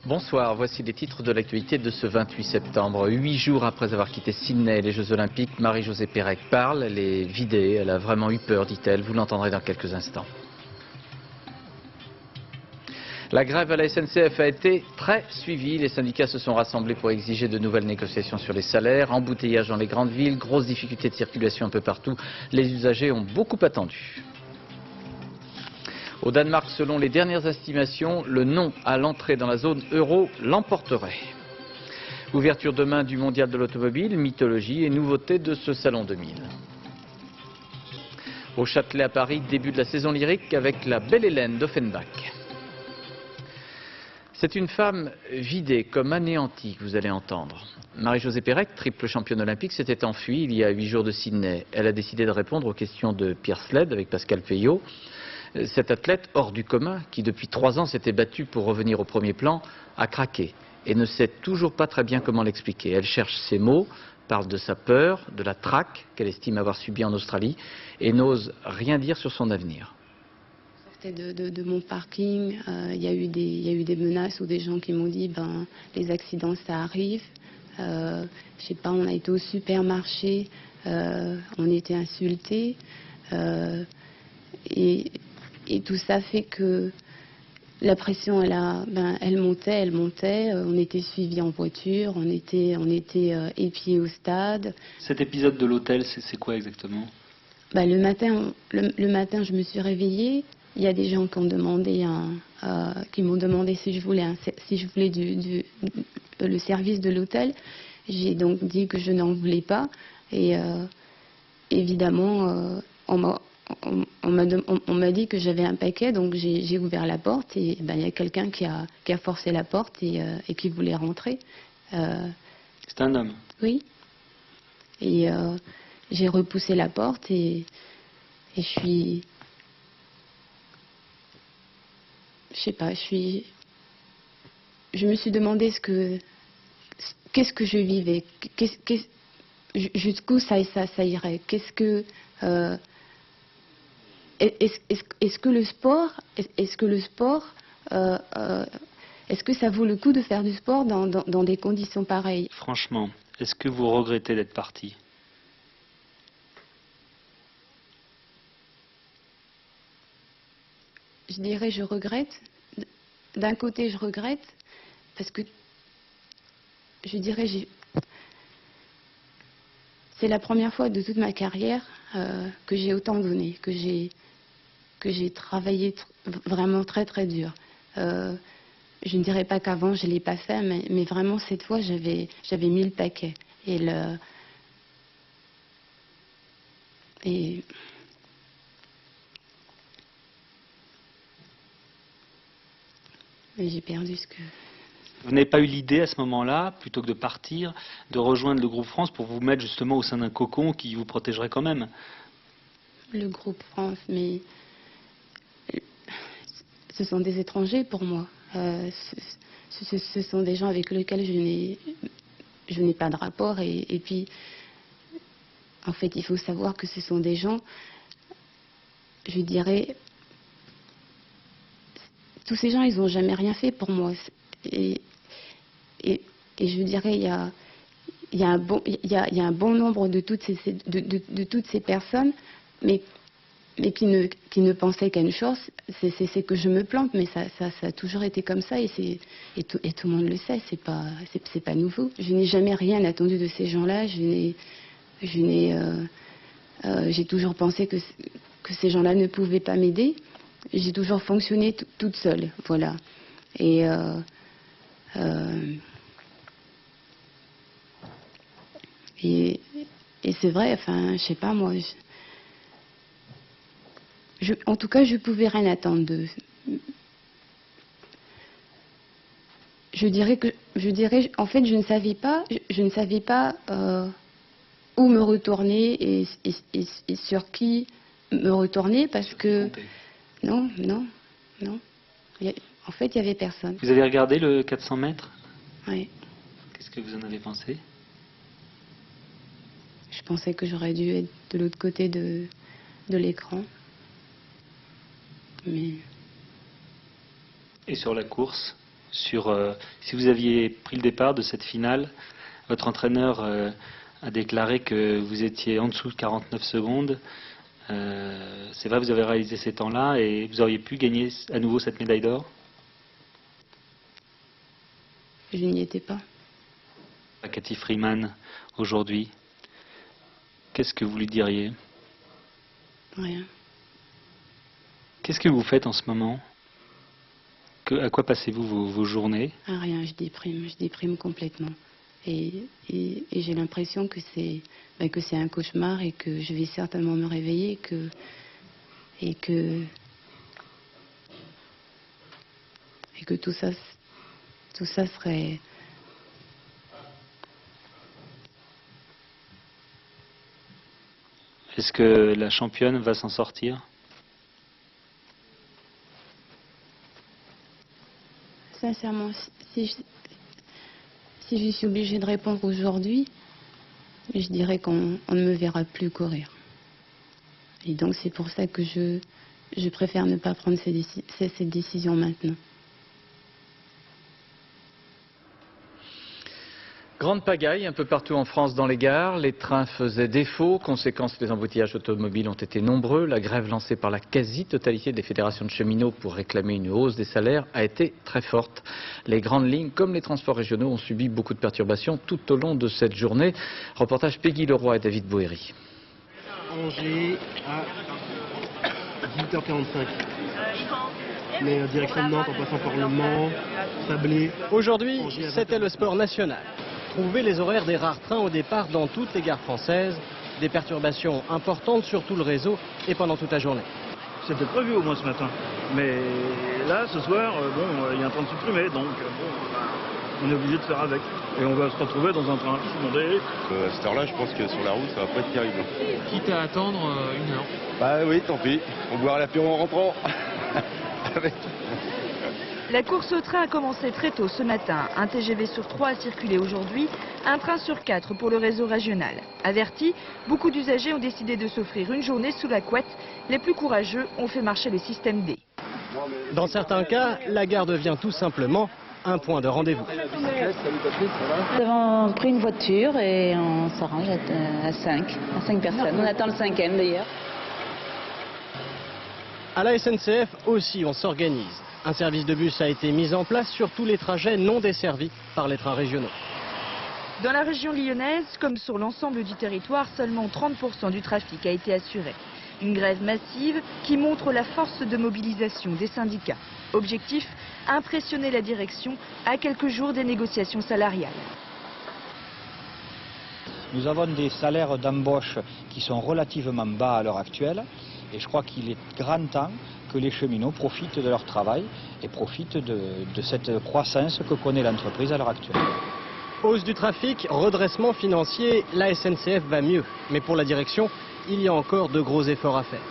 Bonsoir, voici les titres de l'actualité de ce 28 septembre. 8 jours après avoir quitté Sydney et les Jeux Olympiques, Marie-Josée Pérec parle, elle est vidée, elle a vraiment eu peur, dit-elle, vous l'entendrez dans quelques instants. La grève à la SNCF a été très suivie. Les syndicats se sont rassemblés pour exiger de nouvelles négociations sur les salaires, embouteillage dans les grandes villes, grosses difficultés de circulation un peu partout. Les usagers ont beaucoup attendu. Au Danemark, selon les dernières estimations, le non à l'entrée dans la zone euro l'emporterait. Ouverture demain du mondial de l'automobile, mythologie et nouveauté de ce salon 2000. Au Châtelet à Paris, début de la saison lyrique avec la belle Hélène d'Offenbach. C'est une femme vidée, comme anéantie, que vous allez entendre. Marie-Josée Pérec, triple championne olympique, s'était enfuie il y a 8 jours de Sydney. Elle a décidé de répondre aux questions de Pierre Sled avec Pascal Feyot. Cette athlète hors du commun, qui depuis 3 ans s'était battue pour revenir au premier plan, a craqué et ne sait toujours pas très bien comment l'expliquer. Elle cherche ses mots, parle de sa peur, de la traque qu'elle estime avoir subie en Australie et n'ose rien dire sur son avenir. De mon parking, il y a eu des menaces ou des gens qui m'ont dit les accidents ça arrive. Je sais pas, on a été au supermarché, on était insultés et tout ça fait que la pression elle montait, on était suivis en voiture, on était épiés au stade. Cet épisode de l'hôtel, c'est quoi exactement? Le matin, je me suis réveillée. Il y a des gens qui m'ont demandé si je voulais le service de l'hôtel. J'ai donc dit que je n'en voulais pas. Et évidemment, on m'a dit que j'avais un paquet, donc j'ai ouvert la porte et il y a quelqu'un qui a forcé la porte et qui voulait rentrer. C'est un homme? Oui. Et j'ai repoussé la porte et je sais pas, je me suis demandé qu'est-ce que je vivais, jusqu'où ça irait, est-ce que ça vaut le coup de faire du sport dans des conditions pareilles? Franchement, est-ce que vous regrettez d'être parti? Je dirais je regrette. D'un côté, je regrette parce que je dirais c'est la première fois de toute ma carrière que j'ai autant donné, que j'ai travaillé vraiment très très dur. Je ne dirais pas qu'avant je l'ai pas fait, mais vraiment cette fois j'avais mis le paquet et j'ai perdu ce que... Vous n'avez pas eu l'idée à ce moment-là, plutôt que de partir, de rejoindre le groupe France pour vous mettre justement au sein d'un cocon qui vous protégerait quand même? Le groupe France, mais ce sont des étrangers pour moi. Ce sont des gens avec lesquels je n'ai pas de rapport et puis en fait il faut savoir que ce sont des gens, je dirais, tous ces gens ils n'ont jamais rien fait pour moi et je dirais il y a un bon nombre de toutes ces personnes mais qui ne pensaient qu'à une chose, c'est que je me plante, mais ça a toujours été comme ça et tout le monde le sait, c'est pas nouveau. Je n'ai jamais rien attendu de ces gens-là, j'ai toujours pensé que ces gens-là ne pouvaient pas m'aider. J'ai toujours fonctionné toute seule, voilà. Et c'est vrai, enfin, je sais pas moi. En tout cas, je pouvais rien attendre d'eux. En fait, je ne savais pas où me retourner et sur qui me retourner parce que non. En fait, il y avait personne. Vous avez regardé le 400 mètres? Oui. Qu'est-ce que vous en avez pensé? Je pensais que j'aurais dû être de l'autre côté de l'écran. Mais... Et sur la course, si vous aviez pris le départ de cette finale, votre entraîneur a déclaré que vous étiez en dessous de 49 secondes. C'est vrai, vous avez réalisé ces temps-là et vous auriez pu gagner à nouveau cette médaille d'or? Je n'y étais pas. Cathy Freeman, aujourd'hui, qu'est-ce que vous lui diriez? Rien. Qu'est-ce que vous faites en ce moment? À quoi passez-vous vos journées? Ah, rien, je déprime complètement. Et j'ai l'impression que c'est un cauchemar et que je vais certainement me réveiller et que tout ça serait... Est-ce que la championne va s'en sortir? Sincèrement, si je suis obligée de répondre aujourd'hui, je dirais qu'on ne me verra plus courir. Et donc c'est pour ça que je préfère ne pas prendre cette décision maintenant. Grande pagaille un peu partout en France dans les gares. Les trains faisaient défaut. Conséquence, les embouteillages automobiles ont été nombreux. La grève lancée par la quasi-totalité des fédérations de cheminots pour réclamer une hausse des salaires a été très forte. Les grandes lignes, comme les transports régionaux, ont subi beaucoup de perturbations tout au long de cette journée. Reportage Peggy Leroy et David Boéry. Angers à 18h45. Mais direction de Nantes en passant par Le Mans, Sablé. Aujourd'hui, c'était le sport national. Trouver les horaires des rares trains au départ dans toutes les gares françaises. Des perturbations importantes sur tout le réseau et pendant toute la journée. C'était prévu au moins ce matin. Mais là, ce soir, il y a un train de supprimer, donc on est obligé de faire avec. Et on va se retrouver dans un train inondé. À cette heure-là, je pense que sur la route, ça va pas être terrible. Quitte à attendre une heure. Bah oui, tant pis. On boira l'apéro en rentrant. La course au train a commencé très tôt ce matin. Un TGV sur 3 a circulé aujourd'hui, un train sur 4 pour le réseau régional. Avertis, beaucoup d'usagers ont décidé de s'offrir une journée sous la couette. Les plus courageux ont fait marcher le système D. Dans certains cas, la gare devient tout simplement un point de rendez-vous. Nous avons pris une voiture et on s'arrange à 5 personnes. On attend le 5e d'ailleurs. À la SNCF aussi, on s'organise. Un service de bus a été mis en place sur tous les trajets non desservis par les trains régionaux. Dans la région lyonnaise, comme sur l'ensemble du territoire, seulement 30% du trafic a été assuré. Une grève massive qui montre la force de mobilisation des syndicats. Objectif, impressionner la direction à quelques jours des négociations salariales. Nous avons des salaires d'embauche qui sont relativement bas à l'heure actuelle et je crois qu'il est grand temps que les cheminots profitent de leur travail et profitent de cette croissance que connaît l'entreprise à l'heure actuelle. Hausse du trafic, redressement financier, la SNCF va mieux. Mais pour la direction, il y a encore de gros efforts à faire.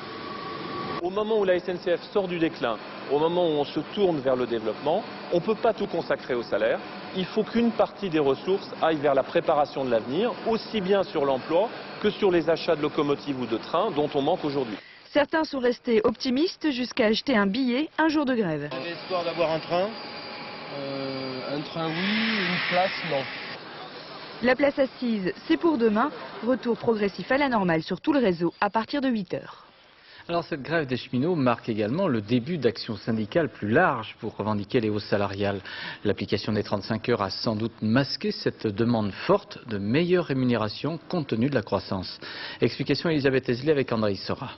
Au moment où la SNCF sort du déclin, au moment où on se tourne vers le développement, on ne peut pas tout consacrer au salaire. Il faut qu'une partie des ressources aille vers la préparation de l'avenir, aussi bien sur l'emploi que sur les achats de locomotives ou de trains dont on manque aujourd'hui. Certains sont restés optimistes jusqu'à acheter un billet un jour de grève. On avait espoir d'avoir un train oui, une place non. La place assise, c'est pour demain. Retour progressif à la normale sur tout le réseau à partir de 8 h. Alors cette grève des cheminots marque également le début d'actions syndicales plus larges pour revendiquer les hausses salariales. L'application des 35 heures a sans doute masqué cette demande forte de meilleure rémunération compte tenu de la croissance. Explication Elisabeth Esley avec André Sora.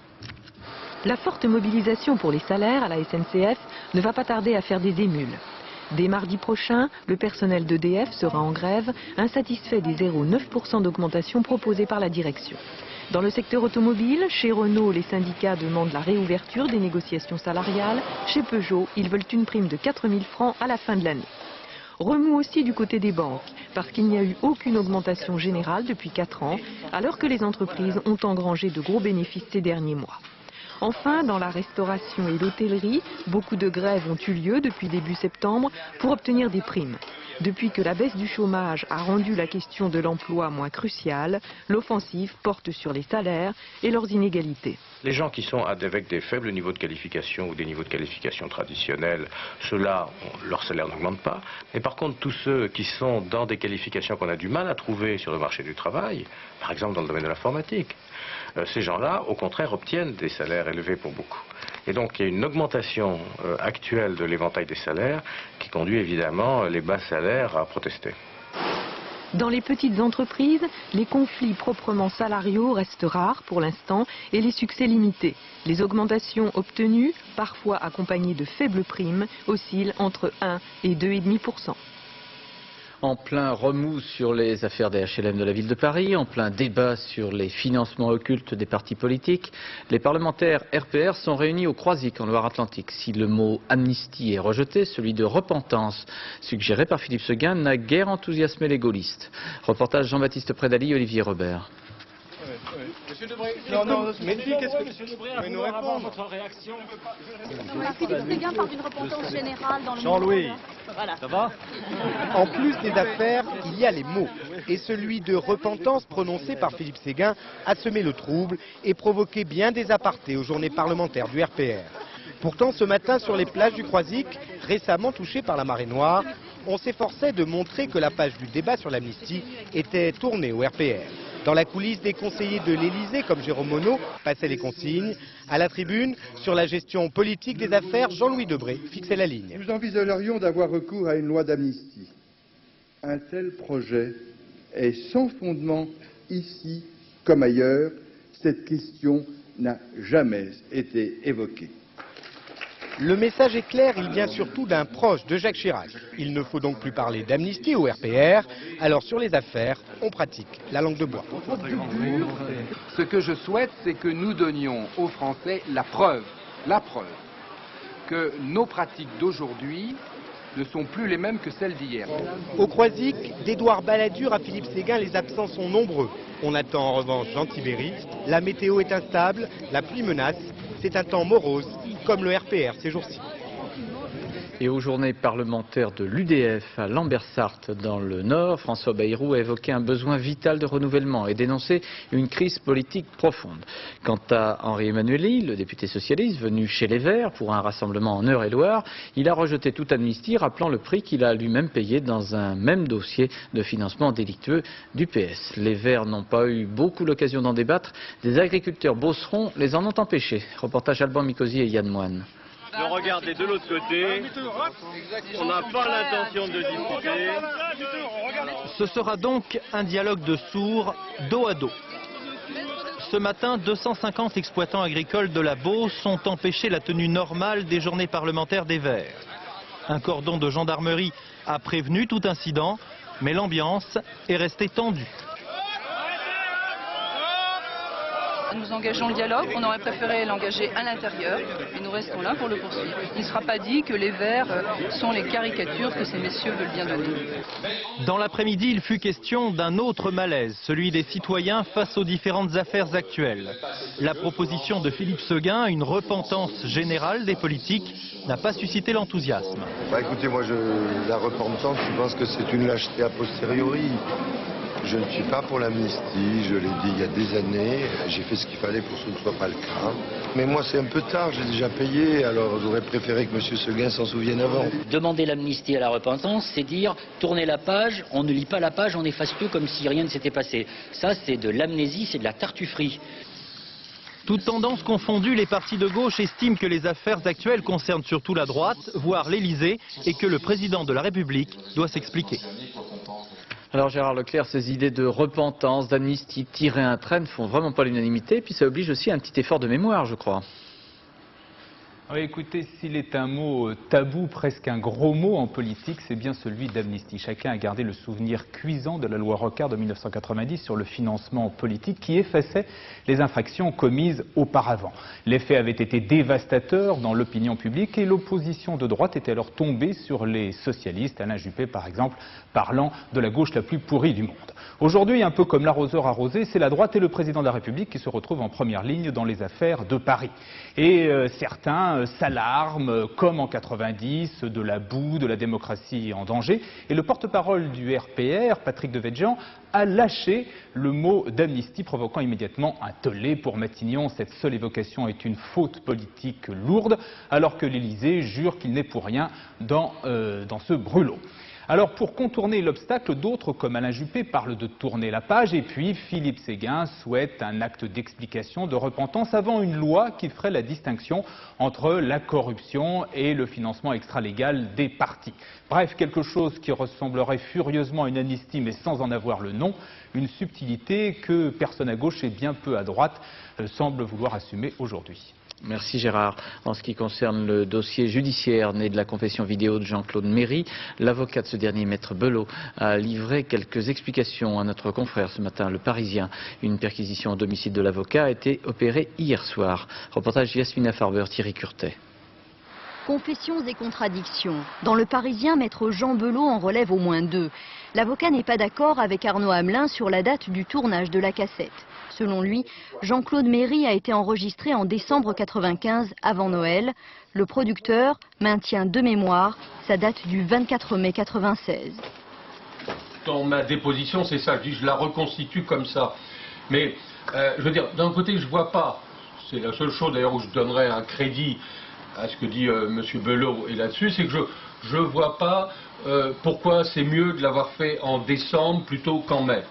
La forte mobilisation pour les salaires à la SNCF ne va pas tarder à faire des émules. Dès mardi prochain, le personnel d'EDF sera en grève, insatisfait des 0,9% d'augmentation proposée par la direction. Dans le secteur automobile, chez Renault, les syndicats demandent la réouverture des négociations salariales. Chez Peugeot, ils veulent une prime de 4 000 francs à la fin de l'année. Remous aussi du côté des banques, parce qu'il n'y a eu aucune augmentation générale depuis 4 ans, alors que les entreprises ont engrangé de gros bénéfices ces derniers mois. Enfin, dans la restauration et l'hôtellerie, beaucoup de grèves ont eu lieu depuis début septembre pour obtenir des primes. Depuis que la baisse du chômage a rendu la question de l'emploi moins cruciale, l'offensive porte sur les salaires et leurs inégalités. Les gens qui sont avec des faibles niveaux de qualification ou des niveaux de qualification traditionnels, ceux-là, leur salaire n'augmente pas. Mais par contre, tous ceux qui sont dans des qualifications qu'on a du mal à trouver sur le marché du travail, par exemple dans le domaine de l'informatique, ces gens-là, au contraire, obtiennent des salaires élevés pour beaucoup. Et donc, il y a une augmentation actuelle de l'éventail des salaires qui conduit évidemment les bas salaires à protester. Dans les petites entreprises, les conflits proprement salariaux restent rares pour l'instant et les succès limités. Les augmentations obtenues, parfois accompagnées de faibles primes, oscillent entre 1 et 2,5%. En plein remous sur les affaires des HLM de la ville de Paris, en plein débat sur les financements occultes des partis politiques, les parlementaires RPR sont réunis au Croisic en Loire-Atlantique. Si le mot amnistie est rejeté, celui de repentance, suggéré par Philippe Séguin, n'a guère enthousiasmé les gaullistes. Reportage Jean-Baptiste Prédaly, Olivier Robert. Monsieur Debré, non, mais qu'est-ce que Monsieur Debré a voulu avoir votre réaction. Philippe Séguin parle d'une repentance générale dans le Jean-Louis, voilà. Ça va? En plus des affaires, il y a les mots. Et celui de repentance prononcé par Philippe Séguin a semé le trouble et provoqué bien des apartés aux journées parlementaires du RPR. Pourtant, ce matin, sur les plages du Croisic, récemment touchées par la marée noire, on s'efforçait de montrer que la page du débat sur l'amnistie était tournée au RPR. Dans la coulisse, des conseillers de l'Élysée, comme Jérôme Monod, passaient les consignes. À la tribune, sur la gestion politique des affaires, Jean-Louis Debré fixait la ligne. Nous envisagerions d'avoir recours à une loi d'amnistie. Un tel projet est sans fondement ici comme ailleurs. Cette question n'a jamais été évoquée. Le message est clair, il vient surtout d'un proche de Jacques Chirac. Il ne faut donc plus parler d'amnistie au RPR, alors sur les affaires, on pratique la langue de bois. Ce que je souhaite, c'est que nous donnions aux Français la preuve, que nos pratiques d'aujourd'hui ne sont plus les mêmes que celles d'hier. Au Croisic, d'Édouard Balladur à Philippe Séguin, les absents sont nombreux. On attend en revanche Jean Tibéri. La météo est instable, la pluie menace. C'est un temps morose, comme le RPR ces jours-ci. Et aux journées parlementaires de l'UDF à Lambersart dans le Nord, François Bayrou a évoqué un besoin vital de renouvellement et dénoncé une crise politique profonde. Quant à Henri Emmanuelli, le député socialiste venu chez les Verts pour un rassemblement en Eure-et-Loire, il a rejeté toute amnistie, rappelant le prix qu'il a lui-même payé dans un même dossier de financement délictueux du PS. Les Verts n'ont pas eu beaucoup l'occasion d'en débattre. Des agriculteurs beaucerons les en ont empêchés. Reportage Alban Mikosi et Yann Moine. De regarder de l'autre côté, on n'a pas l'intention de discuter. Ce sera donc un dialogue de sourds, dos à dos. Ce matin, 250 exploitants agricoles de la Beauce ont empêché la tenue normale des journées parlementaires des Verts. Un cordon de gendarmerie a prévenu tout incident, mais l'ambiance est restée tendue. Nous engageons le dialogue, on aurait préféré l'engager à l'intérieur, et nous restons là pour le poursuivre. Il ne sera pas dit que les Verts sont les caricatures que ces messieurs veulent bien donner. Dans l'après-midi, il fut question d'un autre malaise, celui des citoyens face aux différentes affaires actuelles. La proposition de Philippe Séguin, une repentance générale des politiques, n'a pas suscité l'enthousiasme. Écoutez, moi, la repentance, je pense que c'est une lâcheté a posteriori. Je ne suis pas pour l'amnistie, je l'ai dit il y a des années, j'ai fait ce qu'il fallait pour que ce ne soit pas le cas. Mais moi c'est un peu tard, j'ai déjà payé, alors j'aurais préféré que M. Séguin s'en souvienne avant. Demander l'amnistie à la repentance, c'est dire tourner la page, on ne lit pas la page, on efface tout comme si rien ne s'était passé. Ça c'est de l'amnésie, c'est de la tartufferie. Toutes tendances confondues, les partis de gauche estiment que les affaires actuelles concernent surtout la droite, voire l'Élysée, et que le président de la République doit s'expliquer. Alors Gérard Leclerc, ces idées de repentance, d'amnistie, tirer un trait ne font vraiment pas l'unanimité, puis ça oblige aussi à un petit effort de mémoire, je crois. Oui, écoutez, s'il est un mot tabou, presque un gros mot en politique, c'est bien celui d'amnistie. Chacun a gardé le souvenir cuisant de la loi Rocard de 1990 sur le financement politique qui effaçait les infractions commises auparavant. L'effet avait été dévastateur dans l'opinion publique et l'opposition de droite était alors tombée sur les socialistes, Alain Juppé par exemple, parlant de la gauche la plus pourrie du monde. Aujourd'hui, un peu comme l'arroseur arrosé, c'est la droite et le président de la République qui se retrouvent en première ligne dans les affaires de Paris. Et certains s'alarment, comme en 90, de la boue, de la démocratie en danger. Et le porte-parole du RPR, Patrick Devedjian, a lâché le mot d'amnistie, provoquant immédiatement un tollé pour Matignon. Cette seule évocation est une faute politique lourde, alors que l'Élysée jure qu'il n'est pour rien dans ce brûlot. Alors pour contourner l'obstacle, d'autres comme Alain Juppé parlent de tourner la page et puis Philippe Séguin souhaite un acte d'explication, de repentance avant une loi qui ferait la distinction entre la corruption et le financement extralégal des partis. Bref, quelque chose qui ressemblerait furieusement à une amnistie mais sans en avoir le nom, une subtilité que personne à gauche et bien peu à droite semble vouloir assumer aujourd'hui. Merci Gérard. En ce qui concerne le dossier judiciaire né de la confession vidéo de Jean-Claude Méry, l'avocat de ce dernier, Maître Belot, a livré quelques explications à notre confrère ce matin, Le Parisien. Une perquisition au domicile de l'avocat a été opérée hier soir. Reportage Yasmina Farber, Thierry Curtet. Confessions et contradictions. Dans Le Parisien, Maître Jean Belot en relève au moins deux. L'avocat n'est pas d'accord avec Arnaud Hamelin sur la date du tournage de la cassette. Selon lui, Jean-Claude Méry a été enregistré en décembre 95 avant Noël. Le producteur maintient de mémoire sa date du 24 mai 96. Dans ma déposition, c'est ça, je la reconstitue comme ça. Mais, je veux dire, d'un côté, je vois pas, c'est la seule chose d'ailleurs où je donnerais un crédit à ce que dit M. Belot et là-dessus, c'est que je vois pas pourquoi c'est mieux de l'avoir fait en décembre plutôt qu'en mai.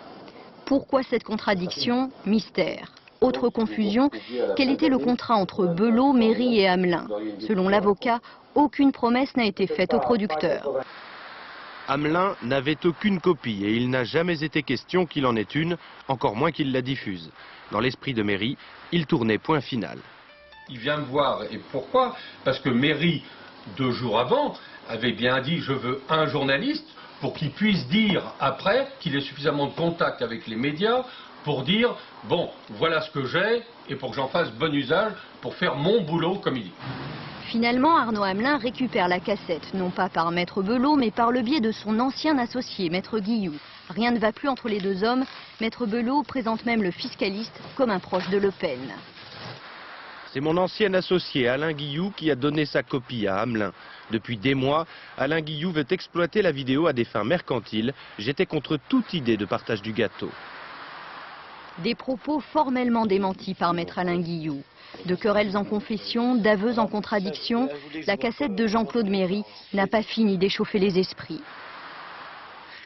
Pourquoi cette contradiction? Mystère. Autre confusion, quel était le contrat entre Belot, Méry et Hamelin? Selon l'avocat, aucune promesse n'a été faite au producteur. Hamelin n'avait aucune copie et il n'a jamais été question qu'il en ait une, encore moins qu'il la diffuse. Dans l'esprit de Méry, il tournait point final. Il vient me voir, et pourquoi? Parce que Méry, 2 jours avant, avait bien dit « je veux un journaliste » pour qu'il puisse dire après qu'il ait suffisamment de contact avec les médias pour dire « bon, voilà ce que j'ai » et pour que j'en fasse bon usage pour faire mon boulot comme il dit. Finalement, Arnaud Hamelin récupère la cassette, non pas par Maître Belot, mais par le biais de son ancien associé, Maître Guilloux. Rien ne va plus entre les deux hommes. Maître Belot présente même le fiscaliste comme un proche de Le Pen. C'est mon ancien associé Alain Guilloux qui a donné sa copie à Hamelin. Depuis des mois, Alain Guilloux veut exploiter la vidéo à des fins mercantiles. J'étais contre toute idée de partage du gâteau. Des propos formellement démentis par Maître Alain Guilloux. De querelles en confession, d'aveux en contradiction, la cassette de Jean-Claude Méry n'a pas fini d'échauffer les esprits.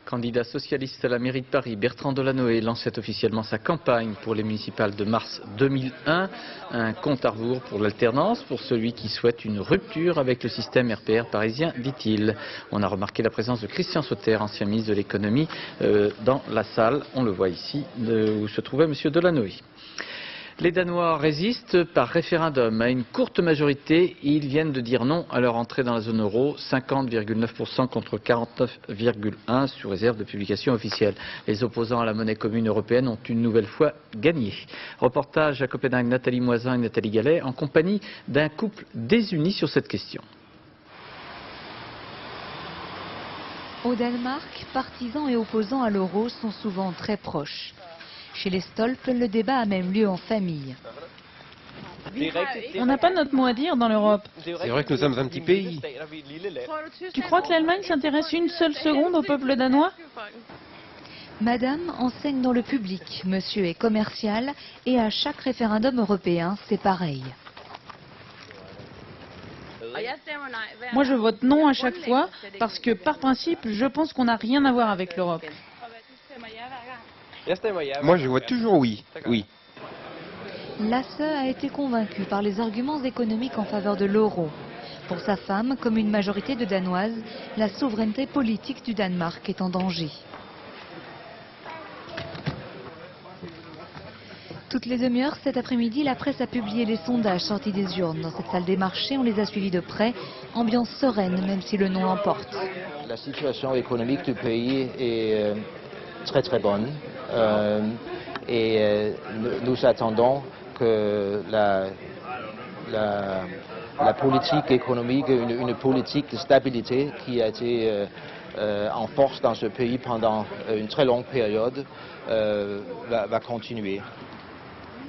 Candidat socialiste à la mairie de Paris, Bertrand Delanoë lançait officiellement sa campagne pour les municipales de mars 2001. Un compte à rebours pour l'alternance, pour celui qui souhaite une rupture avec le système RPR parisien, dit-il. On a remarqué la présence de Christian Sauter, ancien ministre de l'économie, dans la salle. On le voit ici, où se trouvait M. Delanoë. Les Danois résistent par référendum. À une courte majorité, ils viennent de dire non à leur entrée dans la zone euro, 50,9% contre 49,1% sous réserve de publication officielle. Les opposants à la monnaie commune européenne ont une nouvelle fois gagné. Reportage à Copenhague, Nathalie Moisin et Nathalie Gallet, en compagnie d'un couple désuni sur cette question. Au Danemark, partisans et opposants à l'euro sont souvent très proches. Chez les Stolp, le débat a même lieu en famille. On n'a pas notre mot à dire dans l'Europe. C'est vrai que nous sommes un petit pays. Tu crois que l'Allemagne s'intéresse une seule seconde au peuple danois? Madame enseigne dans le public, monsieur est commercial et à chaque référendum européen, c'est pareil. Moi je vote non à chaque fois parce que par principe, je pense qu'on n'a rien à voir avec l'Europe. Moi je vois toujours oui, oui. Lasse a été convaincu par les arguments économiques en faveur de l'euro. Pour sa femme, comme une majorité de Danoises, la souveraineté politique du Danemark est en danger. Toutes les demi-heures cet après-midi, la presse a publié les sondages sortis des urnes. Dans cette salle des marchés, on les a suivis de près. Ambiance sereine, même si le non l'emporte. La situation économique du pays est très très bonne. Nous attendons que la politique économique, une politique de stabilité qui a été en force dans ce pays pendant une très longue période, va continuer.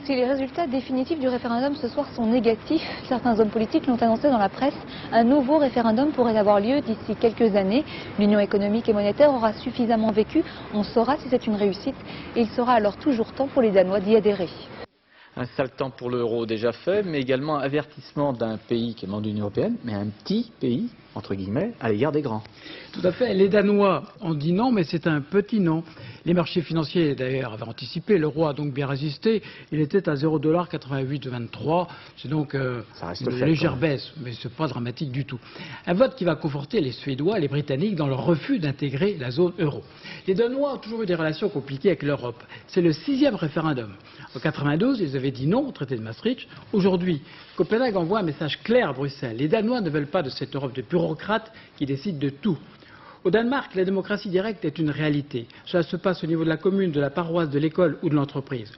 Si les résultats définitifs du référendum ce soir sont négatifs, certains hommes politiques l'ont annoncé dans la presse, un nouveau référendum pourrait avoir lieu d'ici quelques années. L'Union économique et monétaire aura suffisamment vécu, on saura si c'est une réussite et il sera alors toujours temps pour les Danois d'y adhérer. Un sale temps pour l'euro déjà fait, mais également un avertissement d'un pays qui est membre de l'Union européenne, mais un petit pays, entre guillemets, à l'égard des grands. Tout à fait. Les Danois ont dit non, mais c'est un petit non. Les marchés financiers, d'ailleurs, avaient anticipé. L'euro a donc bien résisté. Il était à 0,8823. C'est donc une légère baisse, mais ce n'est pas dramatique du tout. Un vote qui va conforter les Suédois et les Britanniques dans leur refus d'intégrer la zone euro. Les Danois ont toujours eu des relations compliquées avec l'Europe. C'est le 6e référendum. En 92, ils avaient dit non au traité de Maastricht. Aujourd'hui, Copenhague envoie un message clair à Bruxelles. Les Danois ne veulent pas de cette Europe de bureaucrates qui décident de tout. Au Danemark, la démocratie directe est une réalité. Cela se passe au niveau de la commune, de la paroisse, de l'école ou de l'entreprise.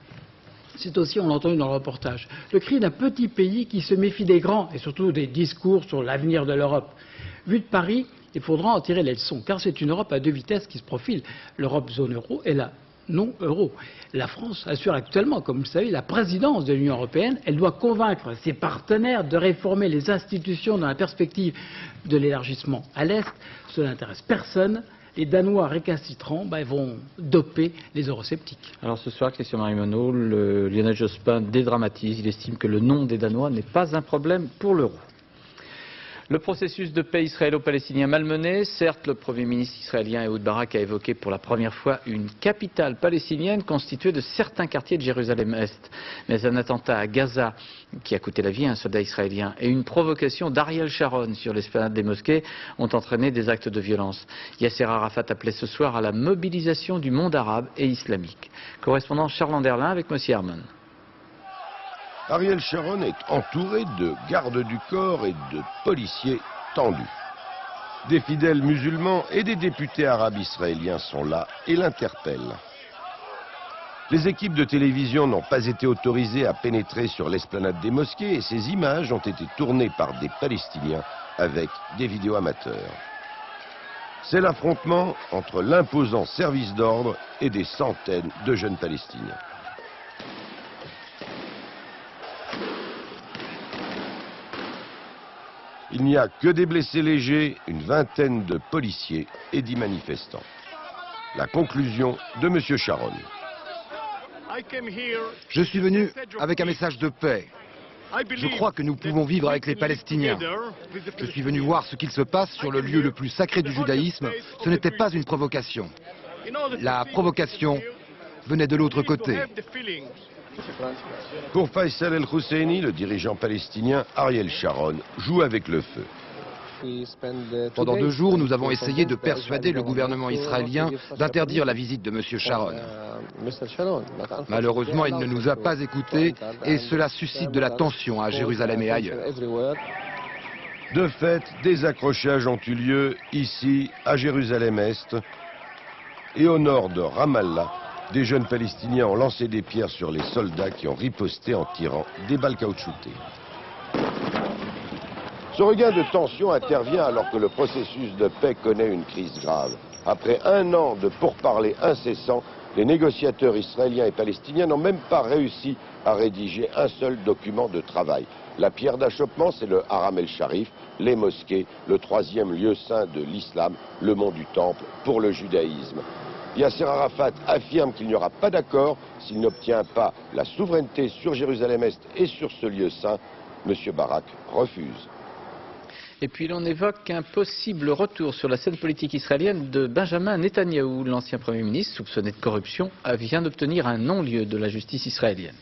C'est aussi, on l'a entendu dans le reportage, le cri d'un petit pays qui se méfie des grands et surtout des discours sur l'avenir de l'Europe. Vu de Paris, il faudra en tirer les leçons, car c'est une Europe à deux vitesses qui se profile. L'Europe zone euro et la non-euro. La France assure actuellement, comme vous le savez, la présidence de l'Union européenne. Elle doit convaincre ses partenaires de réformer les institutions dans la perspective de l'élargissement à l'Est. Cela n'intéresse personne. Les Danois récalcitrants vont doper les eurosceptiques. Alors ce soir, Christian Marimano, Lionel Jospin dédramatise. Il estime que le non des Danois n'est pas un problème pour l'euro. Le processus de paix israélo-palestinien malmené, certes, le Premier ministre israélien Ehud Barak a évoqué pour la première fois une capitale palestinienne constituée de certains quartiers de Jérusalem-Est. Mais un attentat à Gaza qui a coûté la vie à un soldat israélien et une provocation d'Ariel Sharon sur l'esplanade des mosquées ont entraîné des actes de violence. Yasser Arafat appelait ce soir à la mobilisation du monde arabe et islamique. Correspondant Charles Anderlin avec Monsieur Herman. Ariel Sharon est entouré de gardes du corps et de policiers tendus. Des fidèles musulmans et des députés arabes israéliens sont là et l'interpellent. Les équipes de télévision n'ont pas été autorisées à pénétrer sur l'esplanade des mosquées et ces images ont été tournées par des Palestiniens avec des vidéoamateurs. C'est l'affrontement entre l'imposant service d'ordre et des centaines de jeunes Palestiniens. Il n'y a que des blessés légers, une vingtaine de policiers et 10 manifestants. La conclusion de M. Sharon. Je suis venu avec un message de paix. Je crois que nous pouvons vivre avec les Palestiniens. Je suis venu voir ce qu'il se passe sur le lieu le plus sacré du judaïsme. Ce n'était pas une provocation. La provocation venait de l'autre côté. Pour Faisal El-Husseini, le dirigeant palestinien, Ariel Sharon joue avec le feu. Pendant 2 jours, nous avons essayé de persuader le gouvernement israélien d'interdire la visite de M. Sharon. Malheureusement, il ne nous a pas écoutés et cela suscite de la tension à Jérusalem et ailleurs. De fait, des accrochages ont eu lieu ici, à Jérusalem-Est et au nord de Ramallah. Des jeunes Palestiniens ont lancé des pierres sur les soldats qui ont riposté en tirant des balles caoutchoutées. Ce regain de tension intervient alors que le processus de paix connaît une crise grave. Après 1 an de pourparlers incessants, les négociateurs israéliens et palestiniens n'ont même pas réussi à rédiger un seul document de travail. La pierre d'achoppement, c'est le Haram el-Sharif, les mosquées, le 3e lieu saint de l'islam, le mont du Temple pour le judaïsme. Yasser Arafat affirme qu'il n'y aura pas d'accord s'il n'obtient pas la souveraineté sur Jérusalem-Est et sur ce lieu saint. M. Barak refuse. Et puis l'on évoque un possible retour sur la scène politique israélienne de Benjamin Netanyahou. L'ancien Premier ministre, soupçonné de corruption, vient d'obtenir un non-lieu de la justice israélienne.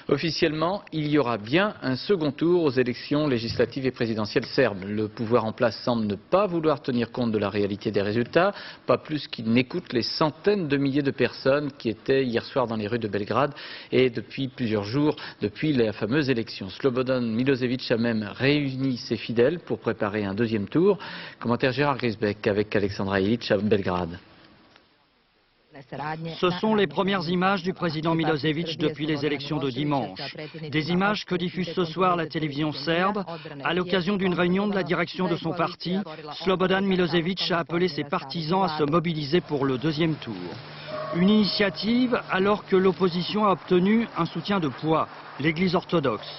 Officiellement, il y aura bien un second tour aux élections législatives et présidentielles serbes. Le pouvoir en place semble ne pas vouloir tenir compte de la réalité des résultats, pas plus qu'il n'écoute les centaines de milliers de personnes qui étaient hier soir dans les rues de Belgrade et depuis plusieurs jours, depuis la fameuse élection. Slobodan Milosevic a même réuni ses fidèles pour préparer un deuxième tour. Commentaire Gérard Grisbeck avec Alexandra Ilic à Belgrade. Ce sont les premières images du président Milosevic depuis les élections de dimanche. Des images que diffuse ce soir la télévision serbe. À l'occasion d'une réunion de la direction de son parti, Slobodan Milosevic a appelé ses partisans à se mobiliser pour le deuxième tour. Une initiative alors que l'opposition a obtenu un soutien de poids, l'Église orthodoxe.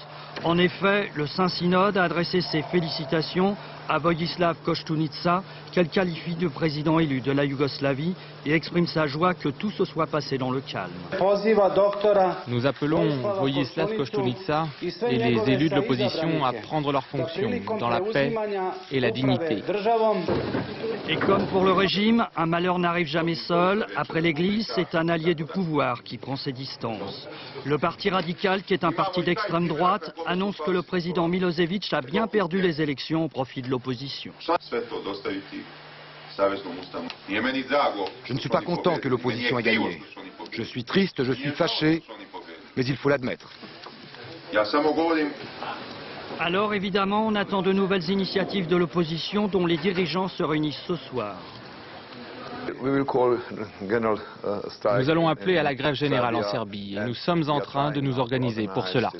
En effet, le Saint-Synode a adressé ses félicitations à Vojislav Koštunica, qu'elle qualifie de président élu de la Yougoslavie, et exprime sa joie que tout se soit passé dans le calme. Nous appelons Vojislav Koštunica et les élus de l'opposition à prendre leurs fonctions dans la paix et la dignité. Et comme pour le régime, un malheur n'arrive jamais seul. Après l'Église, c'est un allié du pouvoir qui prend ses distances. Le Parti radical, qui est un parti d'extrême droite, annonce que le président Milosevic a bien perdu les élections au profit de l'opposition. Je ne suis pas content que l'opposition ait gagné. Je suis triste, je suis fâché, mais il faut l'admettre. Alors évidemment, on attend de nouvelles initiatives de l'opposition dont les dirigeants se réunissent ce soir. Nous allons appeler à la grève générale en Serbie et nous sommes en train de nous organiser pour cela.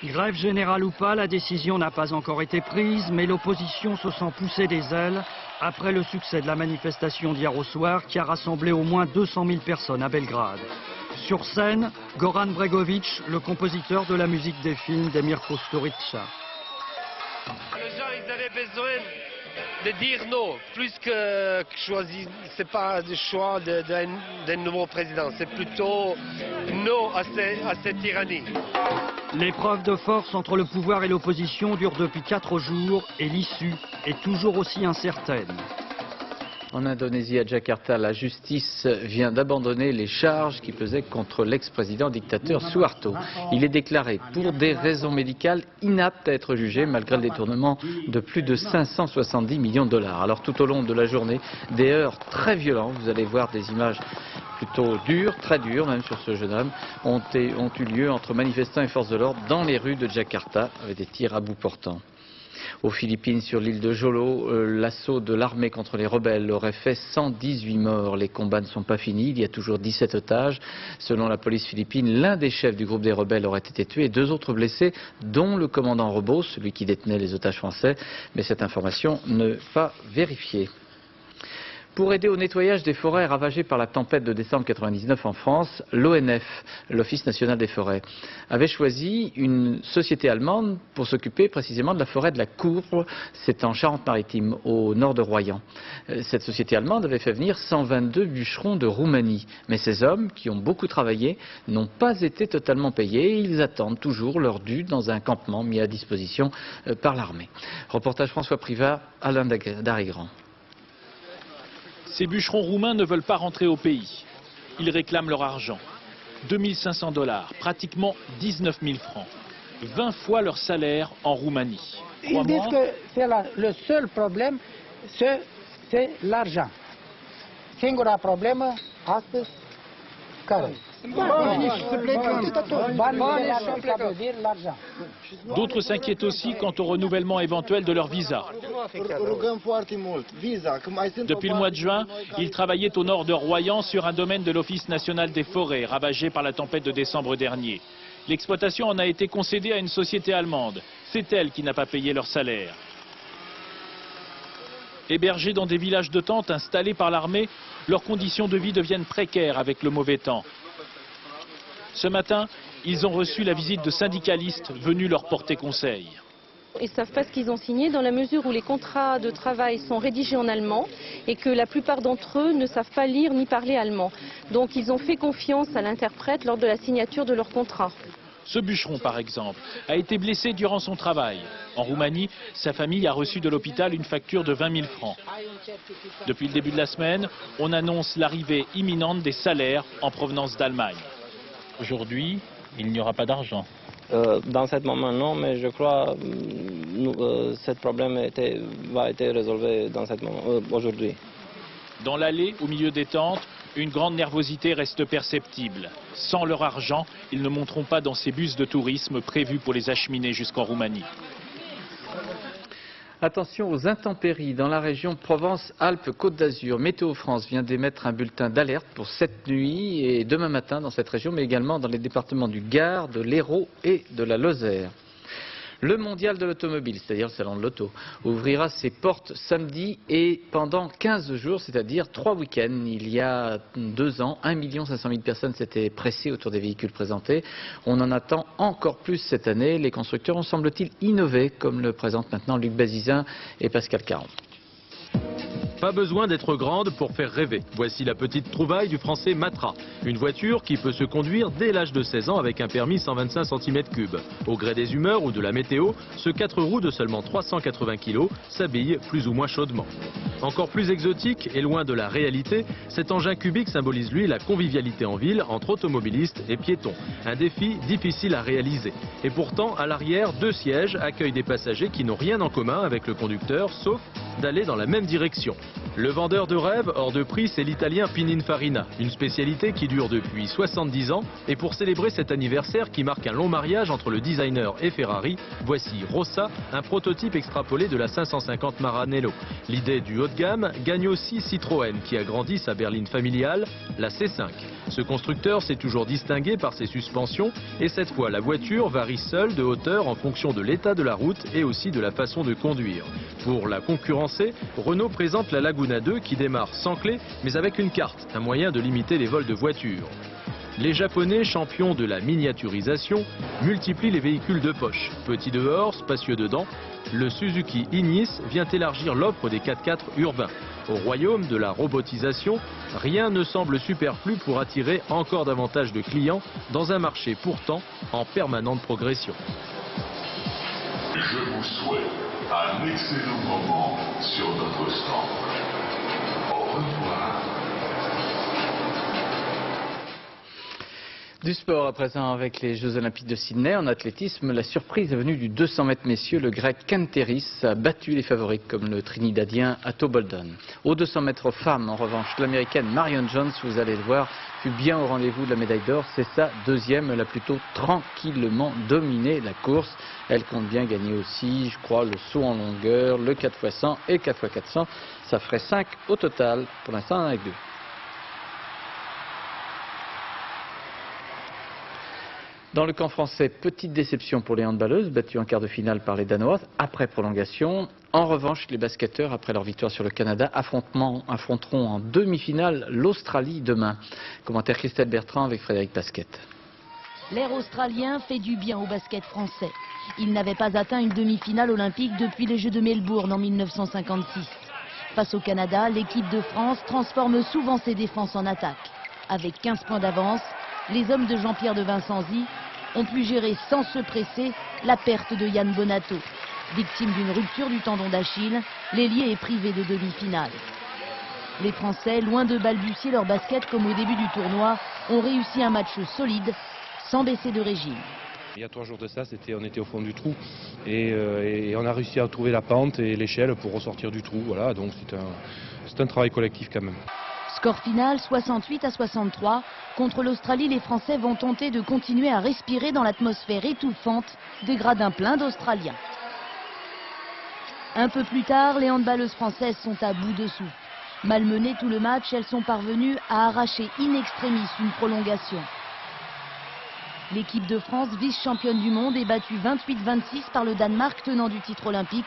Grève générale ou pas, la décision n'a pas encore été prise, mais l'opposition se sent pousser des ailes après le succès de la manifestation d'hier au soir qui a rassemblé au moins 200 000 personnes à Belgrade. Sur scène, Goran Bregovic, le compositeur de la musique des films d'Emir Kusturica. Les gens, ils avaient besoin de dire non, plus que choisir, c'est pas le choix d'un nouveau président, c'est plutôt non à cette tyrannie. L'épreuve de force entre le pouvoir et l'opposition dure depuis 4 jours et l'issue est toujours aussi incertaine. En Indonésie, à Jakarta, la justice vient d'abandonner les charges qui pesaient contre l'ex-président dictateur Suharto. Il est déclaré pour des raisons médicales inapte à être jugé malgré le détournement de plus de 570 millions de dollars. Alors tout au long de la journée, des heurts très violents, vous allez voir des images plutôt dures, très dures même sur ce jeune homme, ont eu lieu entre manifestants et forces de l'ordre dans les rues de Jakarta avec des tirs à bout portant. Aux Philippines, sur l'île de Jolo, l'assaut de l'armée contre les rebelles aurait fait 118 morts. Les combats ne sont pas finis, il y a toujours 17 otages. Selon la police philippine, l'un des chefs du groupe des rebelles aurait été tué et 2 autres blessés, dont le commandant Robos, celui qui détenait les otages français. Mais cette information n'est pas vérifiée. Pour aider au nettoyage des forêts ravagées par la tempête de décembre 1999 en France, l'ONF, l'Office national des forêts, avait choisi une société allemande pour s'occuper précisément de la forêt de la Courbe. C'est en Charente-Maritime, au nord de Royan. Cette société allemande avait fait venir 122 bûcherons de Roumanie. Mais ces hommes, qui ont beaucoup travaillé, n'ont pas été totalement payés. Ils attendent toujours leur dû dans un campement mis à disposition par l'armée. Reportage François Privat, Alain Darigrand. Ces bûcherons roumains ne veulent pas rentrer au pays. Ils réclament leur argent. 2 500 $, pratiquement 19 000 francs. 20 fois leur salaire en Roumanie. Ils disent que c'est le seul problème, c'est l'argent. Singura problème, astăzi, care? D'autres s'inquiètent aussi quant au renouvellement éventuel de leur visa. Depuis le mois de juin, ils travaillaient au nord de Royan sur un domaine de l'Office national des forêts, ravagé par la tempête de décembre dernier. L'exploitation en a été concédée à une société allemande. C'est elle qui n'a pas payé leur salaire. Hébergés dans des villages de tentes installés par l'armée, leurs conditions de vie deviennent précaires avec le mauvais temps. Ce matin, ils ont reçu la visite de syndicalistes venus leur porter conseil. Ils ne savent pas ce qu'ils ont signé dans la mesure où les contrats de travail sont rédigés en allemand et que la plupart d'entre eux ne savent pas lire ni parler allemand. Donc ils ont fait confiance à l'interprète lors de la signature de leur contrat. Ce bûcheron, par exemple, a été blessé durant son travail. En Roumanie, sa famille a reçu de l'hôpital une facture de 20 000 francs. Depuis le début de la semaine, on annonce l'arrivée imminente des salaires en provenance d'Allemagne. Aujourd'hui, il n'y aura pas d'argent. Dans ce moment, non, mais je crois que ce problème va être résolu dans ce moment, aujourd'hui. Dans l'allée, au milieu des tentes, une grande nervosité reste perceptible. Sans leur argent, ils ne monteront pas dans ces bus de tourisme prévus pour les acheminer jusqu'en Roumanie. Attention aux intempéries dans la région Provence-Alpes-Côte d'Azur. Météo France vient d'émettre un bulletin d'alerte pour cette nuit et demain matin dans cette région, mais également dans les départements du Gard, de l'Hérault et de la Lozère. Le mondial de l'automobile, c'est-à-dire le salon de l'auto, ouvrira ses portes samedi et pendant 15 jours, c'est-à-dire 3 week-ends. Il y a 2 ans, 1 500 000 personnes s'étaient pressées autour des véhicules présentés. On en attend encore plus cette année. Les constructeurs ont, semble-t-il, innové, comme le présentent maintenant Luc Bazizin et Pascal Caron. Pas besoin d'être grande pour faire rêver. Voici la petite trouvaille du français Matra. Une voiture qui peut se conduire dès l'âge de 16 ans avec un permis 125 cm3. Au gré des humeurs ou de la météo, ce 4 roues de seulement 380 kg s'habille plus ou moins chaudement. Encore plus exotique et loin de la réalité, cet engin cubique symbolise lui la convivialité en ville entre automobilistes et piétons. Un défi difficile à réaliser. Et pourtant, à l'arrière, 2 sièges accueillent des passagers qui n'ont rien en commun avec le conducteur, sauf d'aller dans la même direction. Le vendeur de rêve hors de prix, c'est l'italien Pininfarina, une spécialité qui dure depuis 70 ans. Et pour célébrer cet anniversaire qui marque un long mariage entre le designer et Ferrari, voici Rossa, un prototype extrapolé de la 550 Maranello. L'idée du haut de gamme gagne aussi Citroën qui a grandi sa berline familiale, la C5. Ce constructeur s'est toujours distingué par ses suspensions et cette fois la voiture varie seule de hauteur en fonction de l'état de la route et aussi de la façon de conduire. Pour la concurrencer, Renault présente la Laguna 2 qui démarre sans clé mais avec une carte, un moyen de limiter les vols de voitures. Les Japonais, champions de la miniaturisation, multiplient les véhicules de poche. Petit dehors, spacieux dedans, le Suzuki Ignis vient élargir l'offre des 4x4 urbains. Au royaume de la robotisation, rien ne semble superflu pour attirer encore davantage de clients dans un marché pourtant en permanente progression. Je vous souhaite un excellent moment sur notre stand. Au revoir. Du sport à présent avec les Jeux Olympiques de Sydney. En athlétisme, la surprise est venue du 200 mètres messieurs. Le grec Kanteris a battu les favoris comme le Trinidadien Ato Boldon. Aux 200 mètres femmes, en revanche, l'américaine Marion Jones, vous allez le voir, fut bien au rendez-vous de la médaille d'or. C'est sa deuxième. Elle a plutôt tranquillement dominé la course. Elle compte bien gagner aussi, je crois, le saut en longueur, le 4x100 et 4x400. Ça ferait 5 au total. Pour l'instant, on en a que 2. Dans le camp français, petite déception pour les handballeuses, battues en quart de finale par les Danoises, après prolongation. En revanche, les basketteurs, après leur victoire sur le Canada, affronteront en demi-finale l'Australie demain. Commentaire Christelle Bertrand avec Frédéric Pasquette. L'air australien fait du bien au basket français. Il n'avait pas atteint une demi-finale olympique depuis les Jeux de Melbourne en 1956. Face au Canada, l'équipe de France transforme souvent ses défenses en attaque. Avec 15 points d'avance, les hommes de Jean-Pierre de Vincenzi ont pu gérer sans se presser la perte de Yann Bonato. Victime d'une rupture du tendon d'Achille, l'ailier est privé de demi-finale. Les Français, loin de balbutier leur basket comme au début du tournoi, ont réussi un match solide, sans baisser de régime. Il y a 3 jours de ça, on était au fond du trou et on a réussi à trouver la pente et l'échelle pour ressortir du trou. Voilà, donc c'est un travail collectif quand même. Score final 68-63. Contre l'Australie, les Français vont tenter de continuer à respirer dans l'atmosphère étouffante des gradins pleins d'Australiens. Un peu plus tard, les handballeuses françaises sont à bout de souffle. Malmenées tout le match, elles sont parvenues à arracher in extremis une prolongation. L'équipe de France, vice-championne du monde, est battue 28-26 par le Danemark, tenant du titre olympique.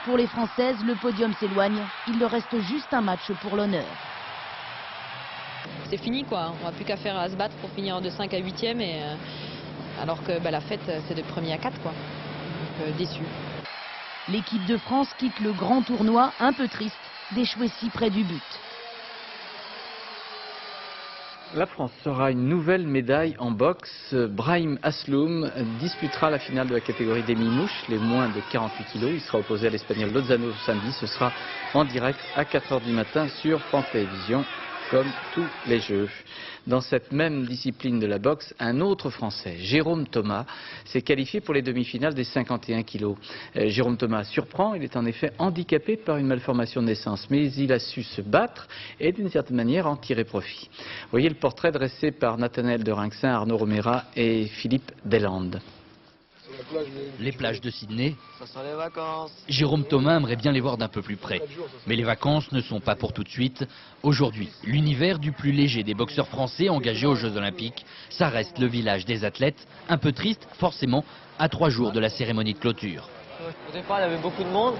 Pour les Françaises, le podium s'éloigne. Il leur reste juste un match pour l'honneur. C'est fini quoi, on n'a plus qu'à faire à se battre pour finir de 5 à 8e alors que la fête c'est de 1er à 4 quoi, donc déçu. L'équipe de France quitte le grand tournoi un peu triste d'échouer si près du but. La France aura une nouvelle médaille en boxe. Brahim Asloum disputera la finale de la catégorie des mi-mouches, les moins de 48 kg. Il sera opposé à l'Espagnol Lozano samedi. Ce sera en direct à 4 h du matin sur France Télévisions, comme tous les Jeux. Dans cette même discipline de la boxe, un autre Français, Jérôme Thomas, s'est qualifié pour les demi-finales des 51 kilos. Jérôme Thomas surprend, il est en effet handicapé par une malformation de naissance, mais il a su se battre et d'une certaine manière en tirer profit. Voyez le portrait dressé par Nathanaël de Rinxin, Arnaud Romera et Philippe Deslandes. Les plages de Sydney, ça sent les vacances. Jérôme Thomas aimerait bien les voir d'un peu plus près. Mais les vacances ne sont pas pour tout de suite. Aujourd'hui, l'univers du plus léger des boxeurs français engagés aux Jeux Olympiques, ça reste le village des athlètes, un peu triste forcément, à 3 jours de la cérémonie de clôture. Au départ, il y avait beaucoup de monde,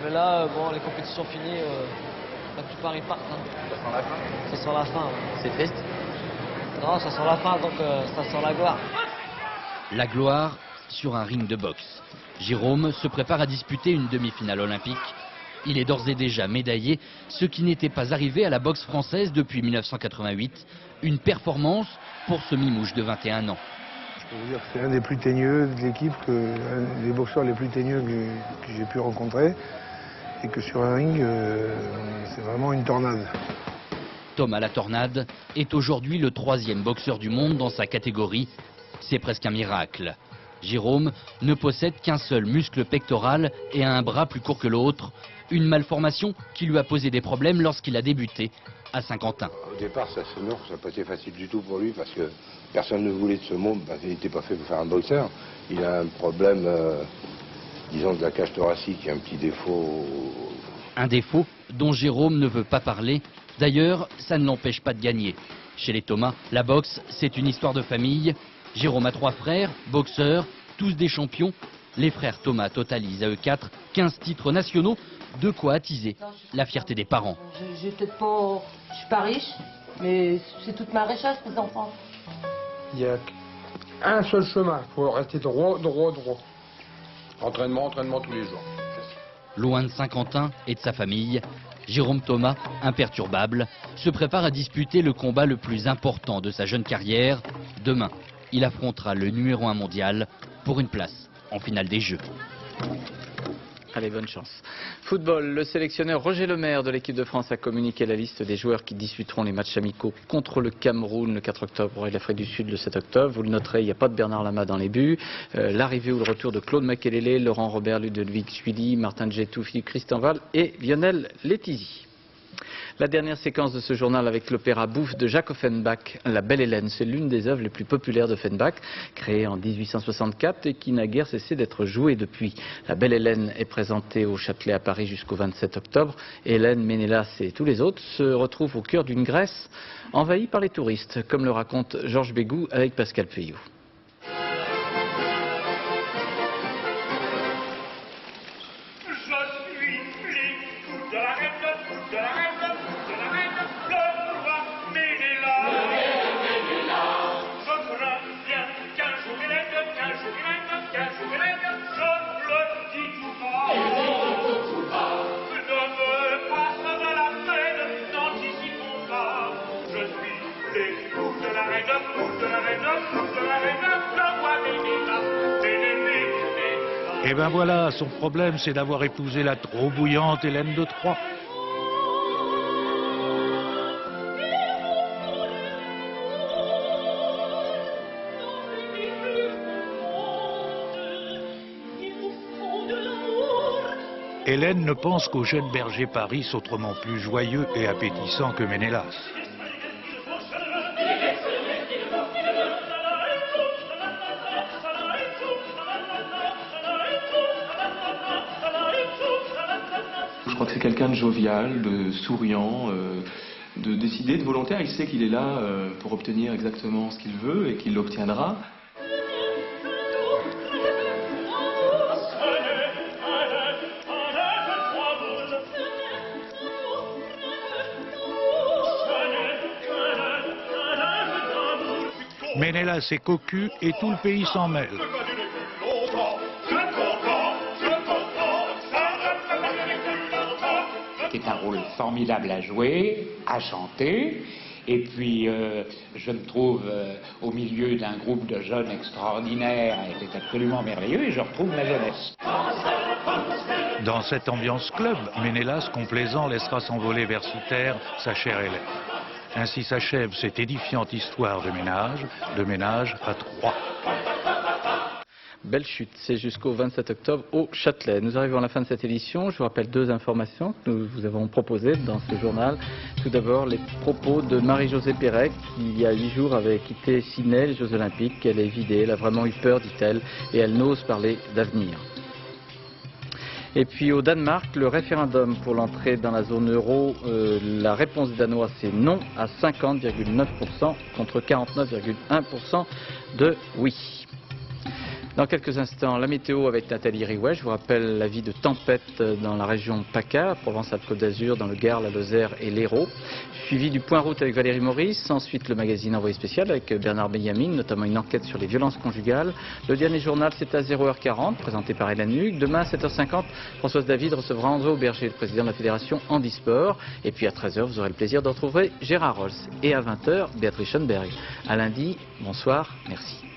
mais là, bon, les compétitions finies, la plupart ils partent. Hein. Ça sent la fin. Ça sent la fin. Ouais. C'est triste? Non, ça sent la fin, donc ça sent la gloire. La gloire sur un ring de boxe. Jérôme se prépare à disputer une demi-finale olympique. Il est d'ores et déjà médaillé, ce qui n'était pas arrivé à la boxe française depuis 1988. Une performance pour ce mimouche de 21 ans. Je peux vous dire que c'est un des plus teigneux de l'équipe, un des boxeurs les plus teigneux que j'ai pu rencontrer. Et que sur un ring, c'est vraiment une tornade. Thomas la Tornade est aujourd'hui le 3e boxeur du monde dans sa catégorie. C'est presque un miracle. Jérôme ne possède qu'un seul muscle pectoral et un bras plus court que l'autre. Une malformation qui lui a posé des problèmes lorsqu'il a débuté à Saint-Quentin. Au départ, ça n'a pas été facile du tout pour lui parce que personne ne voulait de ce monde, parce qu'il n'était pas fait pour faire un boxeur. Il a un problème, disons, de la cage thoracique, un petit défaut. Un défaut dont Jérôme ne veut pas parler. D'ailleurs, ça ne l'empêche pas de gagner. Chez les Thomas, la boxe, c'est une histoire de famille. Jérôme a 3 frères, boxeurs, tous des champions. Les frères Thomas totalisent à eux 4 15 titres nationaux, de quoi attiser la fierté des parents. Je suis pas riche, mais c'est toute ma richesse, mes enfants. Il y a un seul chemin, il faut rester droit, droit, droit. Entraînement, entraînement tous les jours. Loin de Saint-Quentin et de sa famille, Jérôme Thomas, imperturbable, se prépare à disputer le combat le plus important de sa jeune carrière. Demain, il affrontera le numéro 1 mondial pour une place en finale des Jeux. Allez, bonne chance. Football, le sélectionneur Roger Lemaire de l'équipe de France a communiqué la liste des joueurs qui disputeront les matchs amicaux contre le Cameroun le 4 octobre et l'Afrique du Sud le 7 octobre. Vous le noterez, il n'y a pas de Bernard Lama dans les buts. L'arrivée ou le retour de Claude Makelele, Laurent Robert, Ludovic Suili, Martin Djetou, Philippe Christenval et Lionel Letizy. La dernière séquence de ce journal avec l'opéra bouffe de Jacques Offenbach, La Belle Hélène. C'est l'une des œuvres les plus populaires d'Offenbach, créée en 1864 et qui n'a guère cessé d'être jouée depuis. La Belle Hélène est présentée au Châtelet à Paris jusqu'au 27 octobre. Hélène, Ménélas et tous les autres se retrouvent au cœur d'une Grèce envahie par les touristes, comme le raconte Georges Bégou avec Pascal Feyot. Et ben voilà, son problème c'est d'avoir épousé la trop bouillante Hélène de Troie. Hélène ne pense qu'au jeune berger Paris autrement plus joyeux et appétissant que Ménélas. Je crois que c'est quelqu'un de jovial, de souriant, de décidé, de volontaire. Il sait qu'il est là pour obtenir exactement ce qu'il veut et qu'il l'obtiendra. Ménélas est cocu et tout le pays s'en mêle. C'est un rôle formidable à jouer, à chanter. Et puis, je me trouve au milieu d'un groupe de jeunes extraordinaires, et c'est absolument merveilleux, et je retrouve ma jeunesse. Dans cette ambiance club, Ménélas, complaisant, laissera s'envoler vers sous terre sa chère Hélène. Ainsi s'achève cette édifiante histoire de ménage à 3. Belle chute, c'est jusqu'au 27 octobre au Châtelet. Nous arrivons à la fin de cette édition. Je vous rappelle 2 informations que nous vous avons proposées dans ce journal. Tout d'abord, les propos de Marie-Josée Pérec, qui il y a 8 jours avait quitté Sydney, les Jeux Olympiques. Elle est vidée, elle a vraiment eu peur, dit-elle, et elle n'ose parler d'avenir. Et puis au Danemark, le référendum pour l'entrée dans la zone euro, la réponse des Danois c'est non à 50,9% contre 49,1% de oui. Dans quelques instants, la météo avec Nathalie Riouet. Je vous rappelle l'avis de tempête dans la région PACA, Provence-Alpes-Côte d'Azur, dans le Gard, la Lozère et l'Hérault. Suivi du point route avec Valérie Maurice. Ensuite, le magazine Envoyé spécial avec Bernard Benjamin, notamment une enquête sur les violences conjugales. Le dernier journal, c'est à 0h40, présenté par Hélène Hugues. Demain, à 7h50, Françoise David recevra André Auberger, le président de la Fédération Handisport. Et puis à 13h, vous aurez le plaisir de retrouver Gérard Rolls. Et à 20h, Béatrice Schoenberg. À lundi, bonsoir, merci.